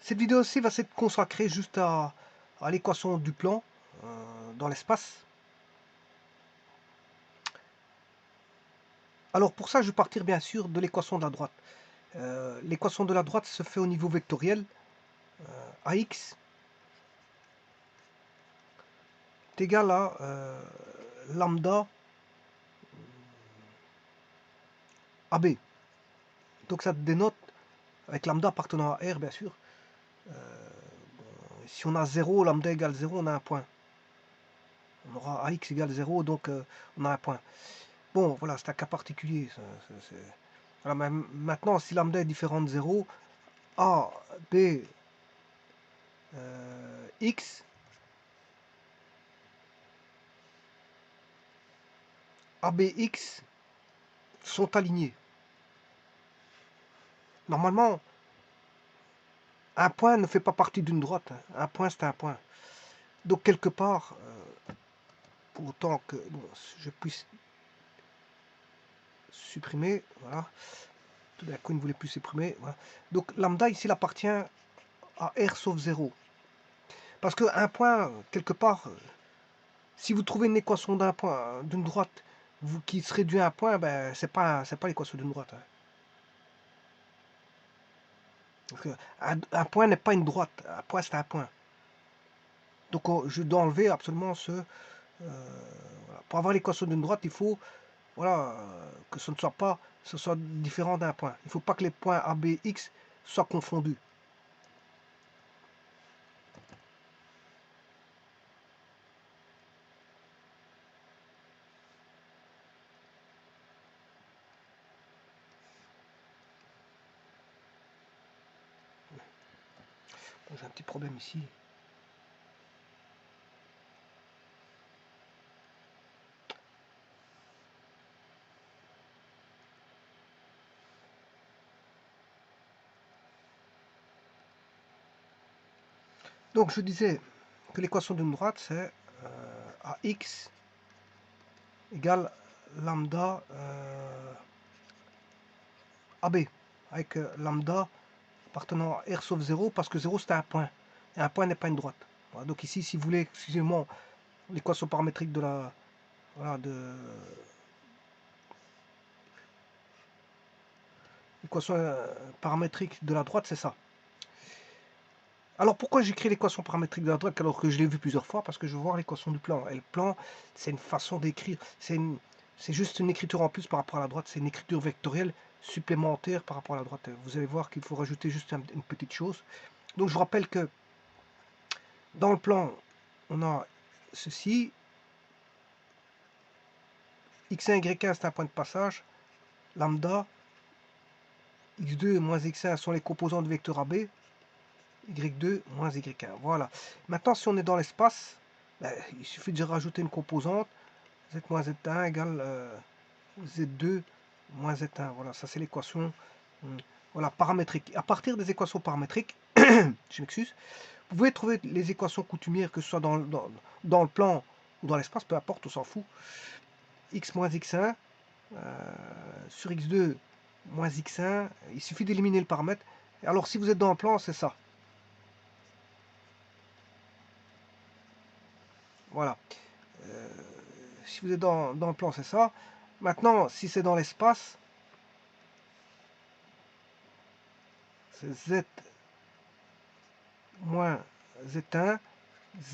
Cette vidéo-ci va s'être consacrée juste à l'équation du plan dans l'espace. Alors pour ça, je vais partir bien sûr de l'équation de la droite. L'équation de la droite se fait au niveau vectoriel. AX est égal à lambda AB. Donc ça dénote, avec lambda appartenant à R bien sûr, si on a 0, lambda égale 0, on a un point. On aura AX égale 0, donc on a un point. Bon, voilà, c'est un cas particulier. Voilà, maintenant, si lambda est différent de 0, A, B, X, ABX sont alignés. Normalement, un point ne fait pas partie d'une droite. Un point, c'est un point. Donc, quelque part, pour autant que bon, je puisse supprimer, voilà. Tout d'un coup, il ne voulait plus supprimer. Voilà. Donc, lambda, ici, il appartient à R sauf 0. Parce qu'un point, quelque part, si vous trouvez une équation d'un point, d'une droite, qui se réduit à un point, ben, c'est pas l'équation d'une droite. Hein. Donc, un point n'est pas une droite. Un point, c'est un point. Donc, je dois enlever absolument ce... voilà. Pour avoir l'équation d'une droite, il faut voilà, que ce soit différent d'un point. Il ne faut pas que les points A, B, X soient confondus. Bon, j'ai un petit problème ici. Donc, je disais que l'équation d'une droite, c'est AX égale lambda AB, avec lambda appartenant à R sauf 0, parce que 0 c'est un point, et un point n'est pas une droite. Voilà, donc ici, si vous voulez, excusez-moi, l'équation paramétrique de la... Voilà, l'équation paramétrique de la droite, c'est ça. Alors pourquoi j'écris l'équation paramétrique de la droite alors que je l'ai vu plusieurs fois? Parce que je veux voir l'équation du plan. Et le plan, c'est une façon d'écrire. C'est juste une écriture en plus par rapport à la droite. C'est une écriture vectorielle supplémentaire par rapport à la droite. Vous allez voir qu'il faut rajouter juste une petite chose. Donc je vous rappelle que dans le plan, on a ceci. X1, Y1, c'est un point de passage. Lambda, X2 moins X1 sont les composants du vecteur AB. Y2 moins Y1. Voilà. Maintenant, si on est dans l'espace, ben, il suffit de rajouter une composante. Z moins Z1 égale Z2 moins Z1. Voilà, ça c'est l'équation voilà, paramétrique. À partir des équations paramétriques, je m'excuse, vous pouvez trouver les équations coutumières, que ce soit dans le plan ou dans l'espace, peu importe, on s'en fout. X moins X1 sur X2 moins X1, il suffit d'éliminer le paramètre. Alors si vous êtes dans le plan, c'est ça. Voilà. Si vous êtes dans le plan, c'est ça. Maintenant, si c'est dans l'espace, c'est Z moins Z1,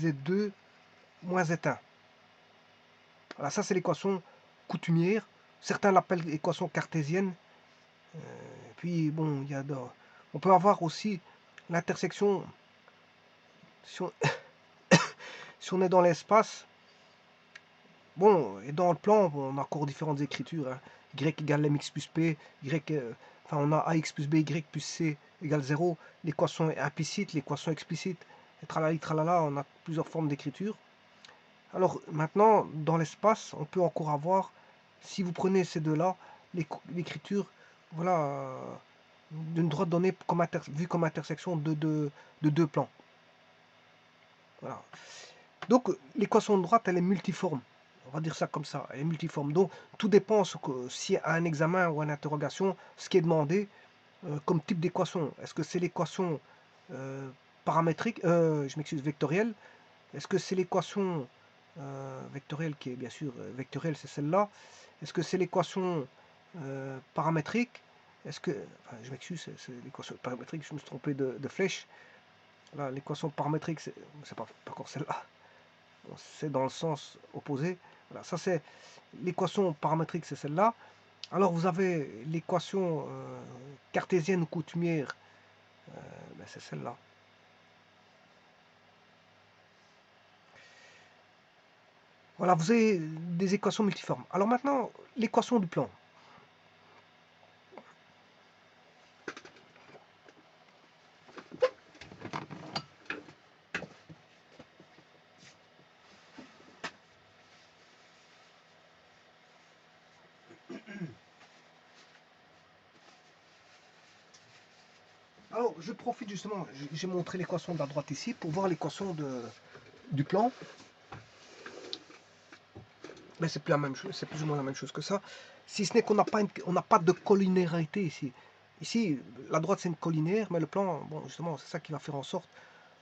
Z2 moins Z1. Voilà, ça c'est l'équation coutumière. Certains l'appellent équation cartésienne. Puis bon, on peut avoir aussi l'intersection. Si on, si on est dans l'espace, bon, et dans le plan, on a encore différentes écritures. Hein. Y égale mx plus p, enfin on a ax plus by plus c égale 0. L'équation est implicite, l'équation explicite, et tralali tralala, on a plusieurs formes d'écriture. Alors maintenant, dans l'espace, on peut encore avoir, si vous prenez ces deux-là, l'écriture, voilà, d'une droite donnée vue comme intersection de deux plans. Voilà. Donc l'équation de droite, elle est multiforme. On va dire ça comme ça, elle est multiforme. Donc tout dépend si à un examen ou à une interrogation, ce qui est demandé comme type d'équation. Est-ce que c'est l'équation paramétrique, je m'excuse, vectorielle? Est-ce que c'est l'équation vectorielle qui est bien sûr vectorielle, c'est celle-là? Est-ce que c'est l'équation paramétrique? Est-ce que, enfin, je m'excuse, c'est l'équation paramétrique, je me suis trompé de flèche. Là, l'équation paramétrique, c'est pas encore celle-là, c'est dans le sens opposé. Voilà, ça c'est l'équation paramétrique, c'est celle-là. Alors vous avez l'équation cartésienne ou coutumière, ben, c'est celle-là. Voilà, vous avez des équations multiformes. Alors maintenant, l'équation du plan. Alors, je profite justement, j'ai montré l'équation de la droite ici pour voir l'équation du plan. Mais c'est plus la même chose, c'est plus ou moins la même chose que ça. Si ce n'est qu'on n'a pas de collinéarité ici. Ici, la droite c'est une collinaire, mais le plan, bon justement, c'est ça qui va faire en sorte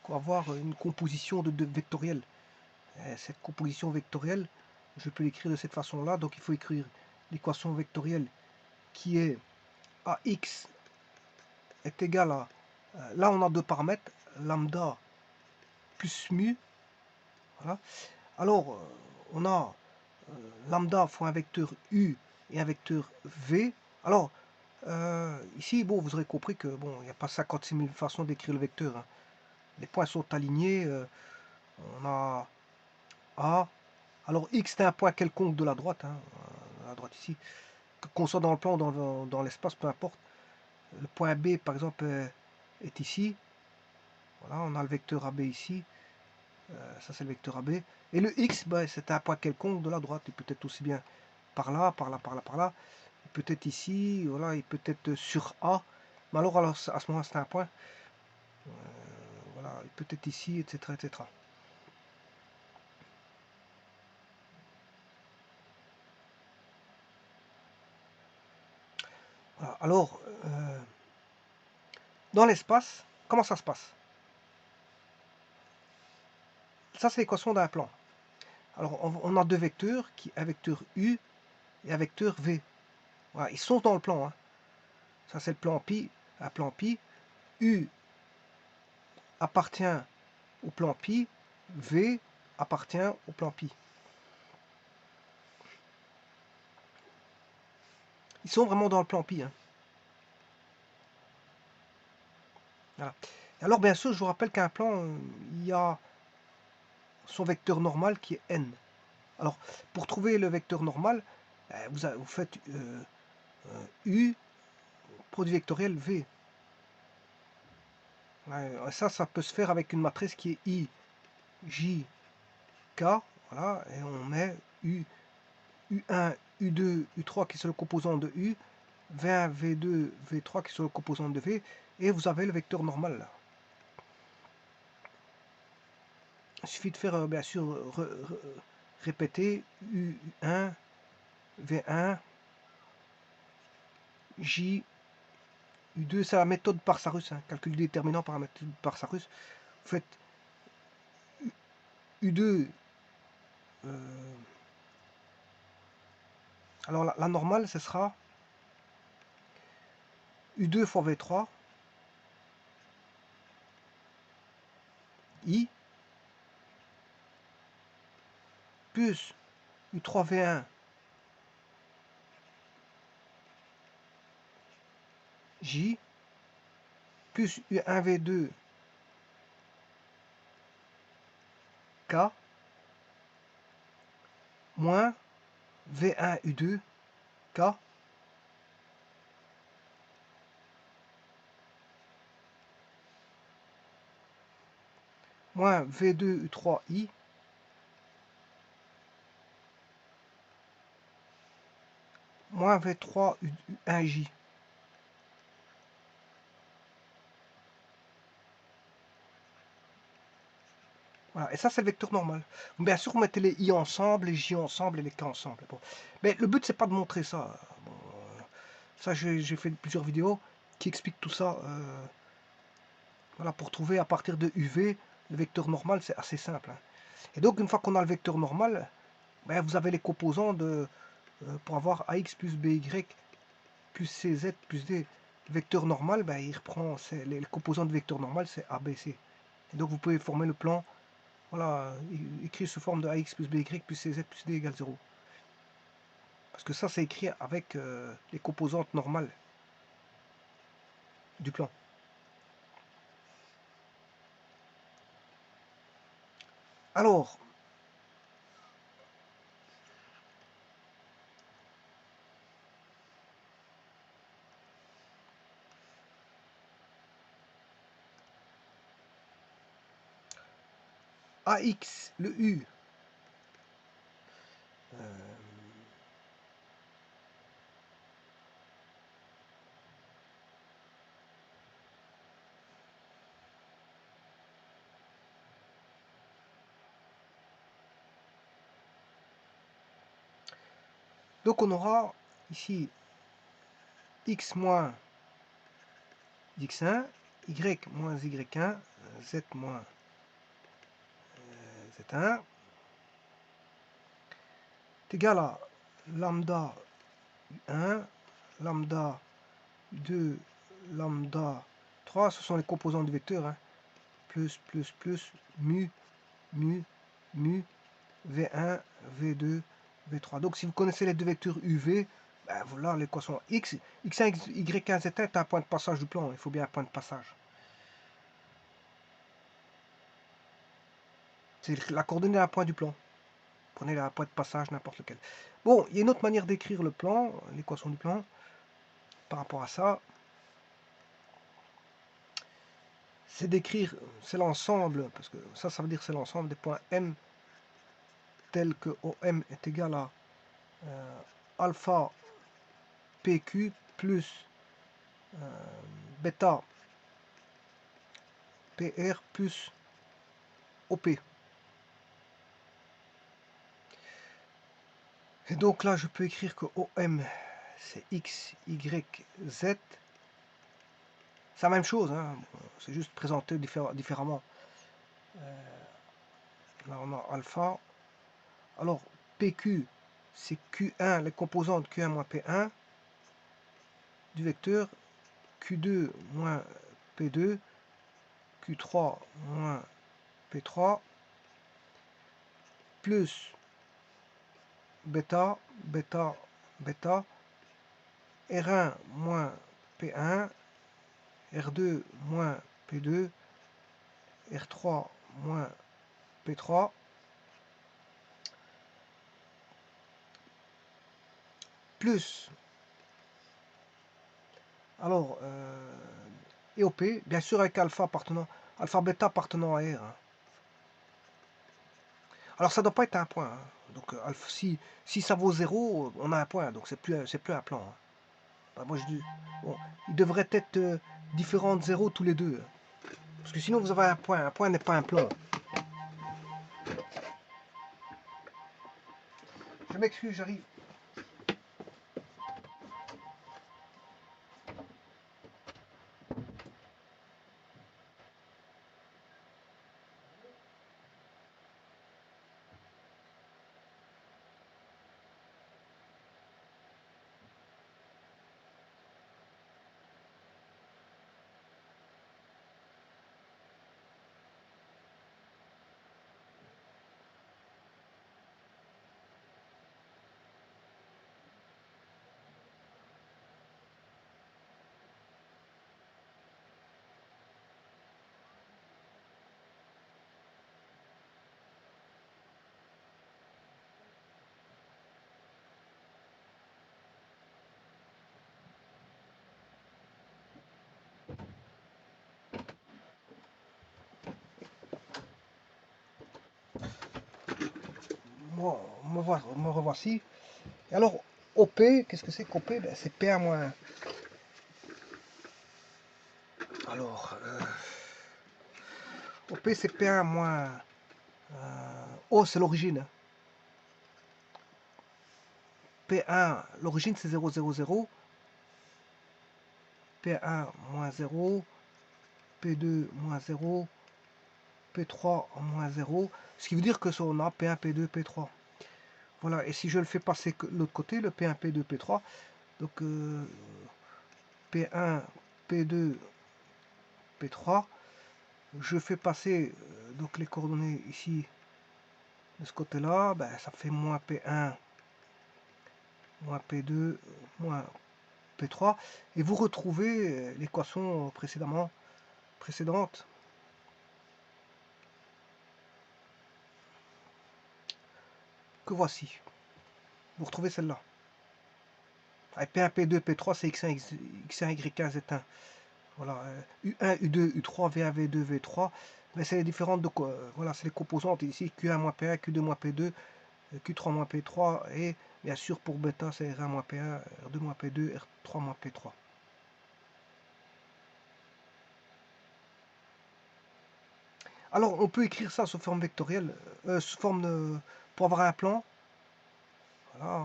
qu'on va avoir une composition de vectorielle. Et cette composition vectorielle, je peux l'écrire de cette façon-là. Donc il faut écrire l'équation vectorielle qui est AX est égal à, là on a deux paramètres, lambda plus mu. Voilà. Alors on a lambda fois un vecteur u et un vecteur v. Alors ici, bon, vous aurez compris que bon, il n'y a pas 56 000 façons d'écrire le vecteur. Hein. Les points sont alignés. On a A. Alors x c'est un point quelconque de la droite, hein, la droite ici. Qu'on soit dans le plan ou dans l'espace, peu importe. Le point B, par exemple, est ici. Voilà, on a le vecteur AB ici. Ça, c'est le vecteur AB. Et le X, bah, c'est un point quelconque de la droite. Il peut être aussi bien par là, par là, par là, par là. Il peut être ici, voilà, il peut être sur A. Mais alors à ce moment-là, c'est un point. Voilà, il peut être ici, etc., etc. Voilà. Alors, dans l'espace, comment ça se passe? Ça, c'est l'équation d'un plan. Alors, on a deux vecteurs, un vecteur U et un vecteur V. Voilà, ils sont dans le plan. Hein. Ça, c'est le plan pi, un plan pi. U appartient au plan pi, V appartient au plan pi. Ils sont vraiment dans le plan pi. Hein. Voilà. Alors, bien sûr, je vous rappelle qu'un plan, il y a son vecteur normal qui est n. Alors, pour trouver le vecteur normal, vous faites U, produit vectoriel V. Ça peut se faire avec une matrice qui est I, J, K. Voilà, et on met U1, U2, U3 qui sont le composant de U, V1, V2, V3 qui sont le composant de V, et vous avez le vecteur normal là. Il suffit de faire, bien sûr, répéter U1, V1, J, U2, c'est la méthode Parsarus, hein, calcul du déterminant par la méthode Parsarus. Vous faites U2, alors la normale, ce sera U2 fois V3, I, plus U3V1, J, plus U1V2, K, moins V1U2, K, moins V2U3I, moins V3U1J. Voilà, et ça c'est le vecteur normal. Bien sûr, vous mettez les I ensemble, les J ensemble et les K ensemble. Bon. Mais le but c'est pas de montrer ça. Bon, ça j'ai fait plusieurs vidéos qui expliquent tout ça. Voilà, pour trouver à partir de UV, le vecteur normal, c'est assez simple, hein. Et donc, une fois qu'on a le vecteur normal, ben, vous avez les composants pour avoir AX plus BY plus CZ plus D. Le vecteur normal, ben, il reprend les composants de vecteur normal, c'est ABC. Et donc, vous pouvez former le plan, voilà, écrit sous forme de AX plus BY plus CZ plus D égale 0. Parce que ça, c'est écrit avec les composantes normales du plan. Alors, AX, le U, donc on aura ici X moins X1, Y moins Y1, Z moins Z1 est égal à lambda 1, lambda 2, lambda 3, ce sont les composants du vecteur, hein. Plus, mu, mu, mu, V1, V2, V3. Donc si vous connaissez les deux vecteurs UV, ben voilà l'équation X, X1, Y1, Z1 est un point de passage du plan, il faut bien un point de passage. C'est la coordonnée d'un point du plan. Prenez la point de passage, n'importe lequel. Bon, il y a une autre manière d'écrire le plan, l'équation du plan, par rapport à ça. C'est d'écrire, c'est l'ensemble, parce que ça veut dire c'est l'ensemble des points M tel que OM est égal à alpha PQ plus bêta PR plus OP. Et donc là, je peux écrire que OM, c'est X, Y, Z. C'est la même chose, hein. C'est juste présenté différemment. Là, on a alpha. Alors, PQ, c'est Q1, les composantes Q1 moins P1 du vecteur, Q2 moins P2, Q3 moins P3, plus bêta, bêta, bêta, R1 moins P1, R2 moins P2, R3 moins P3, plus, alors, et OP, bien sûr avec alpha bêta appartenant à R, hein. Alors ça ne doit pas être un point, hein. Donc si ça vaut 0, on a un point, donc c'est plus un plan, hein. Bah, moi je dis, bon, il devrait être différent de 0 tous les deux, hein. Parce que sinon vous avez un point n'est pas un plan. Je m'excuse, j'arrive. Me revoici. Et alors, OP, qu'est-ce que c'est qu'OP? Ben, c'est P1 moins. Alors, OP c'est P1 moins. O c'est l'origine. P1, l'origine c'est 0, 0, 0. P1 moins 0. P2 moins 0, P3 en moins 0, ce qui veut dire que ça, on a P1, P2, P3. Voilà, et si je le fais passer de l'autre côté, le P1, P2, P3, donc P1, P2, P3, je fais passer donc les coordonnées ici de ce côté-là, ben, ça fait moins P1, moins P2, moins P3, et vous retrouvez l'équation précédente. Que voici. Vous retrouvez celle-là. P1, P2, P3, c'est X1, X1, Y1, Z1. Voilà, U1, U2, U3, V1, V2, V3. Mais c'est les différentes, voilà, c'est les composantes ici, Q1 moins P1, Q2 moins P2, Q3 moins P3, et bien sûr pour bêta, c'est R1 moins P1, R2 moins P2, R3 moins P3. Alors, on peut écrire ça sous forme vectorielle, sous forme de, pour avoir un plan. Voilà,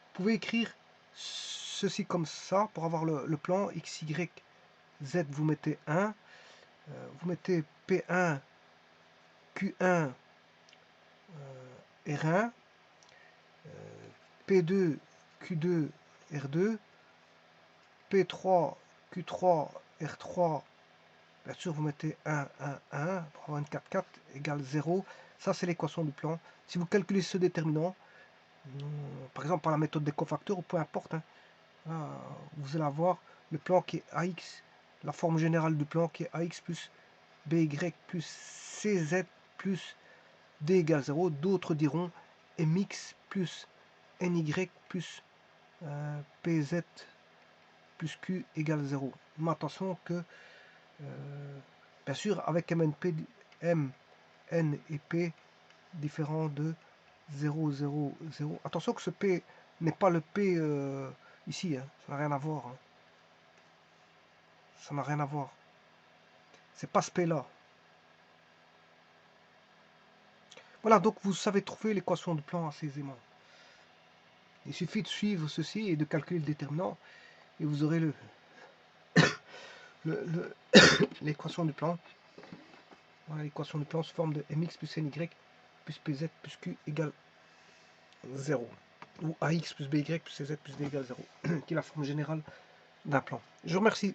vous pouvez écrire ceci comme ça pour avoir le plan X, Y, Z, vous mettez 1, vous mettez P1, Q1, R1, P2, Q2, R2, P3, Q3, R3, bien sûr vous mettez 1, 1, 1, pour avoir une 4, 4 égale 0. Ça c'est l'équation du plan. Si vous calculez ce déterminant, par exemple par la méthode des cofacteurs ou peu importe, hein, là, vous allez avoir le plan qui est AX, la forme générale du plan qui est AX plus BY plus CZ plus D égale 0. D'autres diront MX plus NY plus PZ plus Q égale 0. Mais attention que, bien sûr, avec MNP, M, N et P différents de 0, 0, 0. Attention que ce P n'est pas le P ici, hein. Ça n'a rien à voir. Hein. Ça n'a rien à voir. C'est pas ce P là. Voilà, donc vous savez trouver l'équation du plan assez aisément. Il suffit de suivre ceci et de calculer le déterminant et vous aurez l'équation du plan. Voilà, l'équation du plan sous forme de mx plus ny plus pz plus q égale 0. Ou ax plus by plus cz plus d égale 0, qui est la forme générale d'un plan. Je vous remercie.